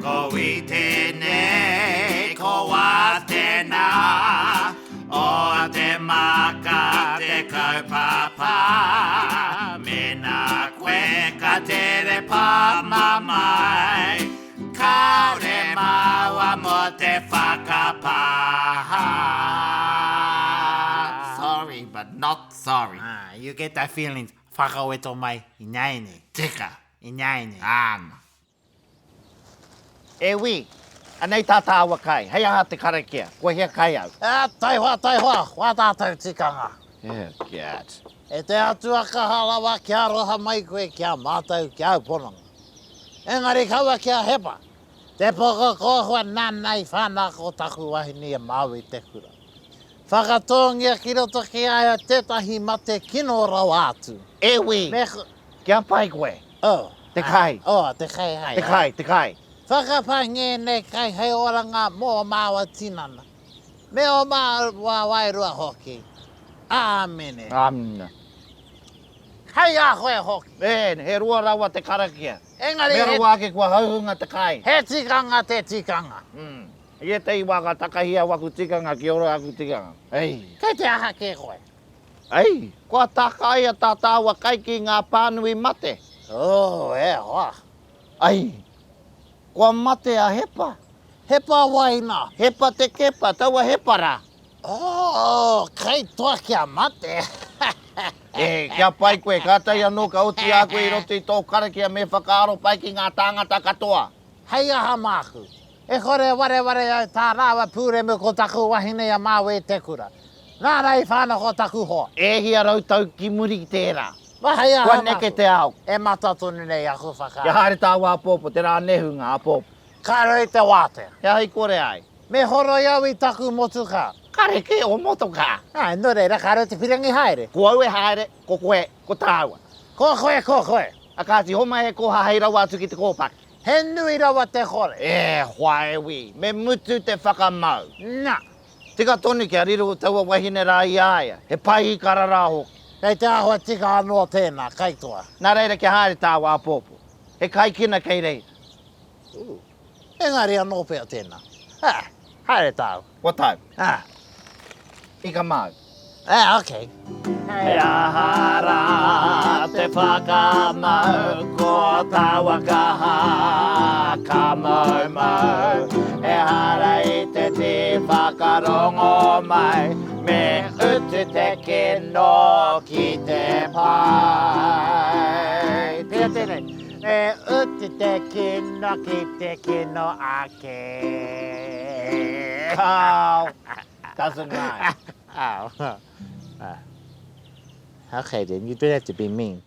Go ite ne ko wa te na o te maka te kaupapa me na koe ka te re pa mamai kaore maua mo te whakapaha. Sorry, but not sorry. You get that feeling. Whakaweto mai, inaine. Tika. Inaine. Ana. E wi, anei tata awa kai, hei aha te karakia, kua hia kai au. Tai hoa, wha tātou tikanga. Yeah, God. E te atua ka halawa kia roha mai koe kia mātou kia auponanga. Engari kaua kia hepa. Te poko kohua nanai whana ko taku wahini e Maui te kura. Whakatongia ki roto ki aia tētahi ma te kino rau atu. E wi, kia pai koe. Oh. Te kai. Te kai hai. Te kai. Whakapange nei kai hei oranga mō māua tinana. Me o māua wairua hoki. Āmene. Amna. Hei a koe hoki. He rua rawa te karakia. Engari Mero wake kua hauhunga te kai. he tikanga te tikanga. Ie te iwa ka takahia waku tikanga ki oro aku tikanga. Ei. Kei te aha ke koe. Ei, kua taka ia tātāua kai ki ngā pānui mate. Oh, e hoa. Ai, kua mate a hepa. Hepa waina. Hepa te kepa, taua hepara. Oh, kei toa kia mate. Kia pai koe, kātai anō ka oti a koe I roto I tō karakia me whakaaro pai ki ngā tāngata katoa. Hei aha māku. E kore ware au tā rāwa pūre me ko taku wahine a Maui te kura. Nā rei whāna ko taku hoa. E hia rautau ki muri ki tērā. Hei aha Kua neke te ao. E matatonu nei aku whaka. Ia haere tā wāpopo, te rā nehunga apopo. Karo I te wāte. Ia hei kore ai. Me horo iau I taku motuka. Kareke o motoka. Ai, no reira, karo te whirangi haere. Ko au e haere, ko koe, ko tāua. Ko koe. A kāsi homa he ko hahei rawa atu ki te kōpaki. He nui rawa te kore. E, hoa e wi, me mutu te whakamau. Nā. Tika tonu kia riro taua wahine rā I aia, he pai I karara hoki. Kei te ahua tika anō tēnā, kaitoa. Nā reira kia haere tā wāpopo. He kai kina kei reira. Engari anō pēo tēnā. Haere tāu. What time? Ika mau. Okay. He ahara te whakamau ko tawa kaha ka mau. He hara I te whakarongo mai me utu te kino ki te pai. Pia tēnei. E uti te kino ki te kino ake. Cow. Doesn't rhyme. Okay then, you don't have to be mean.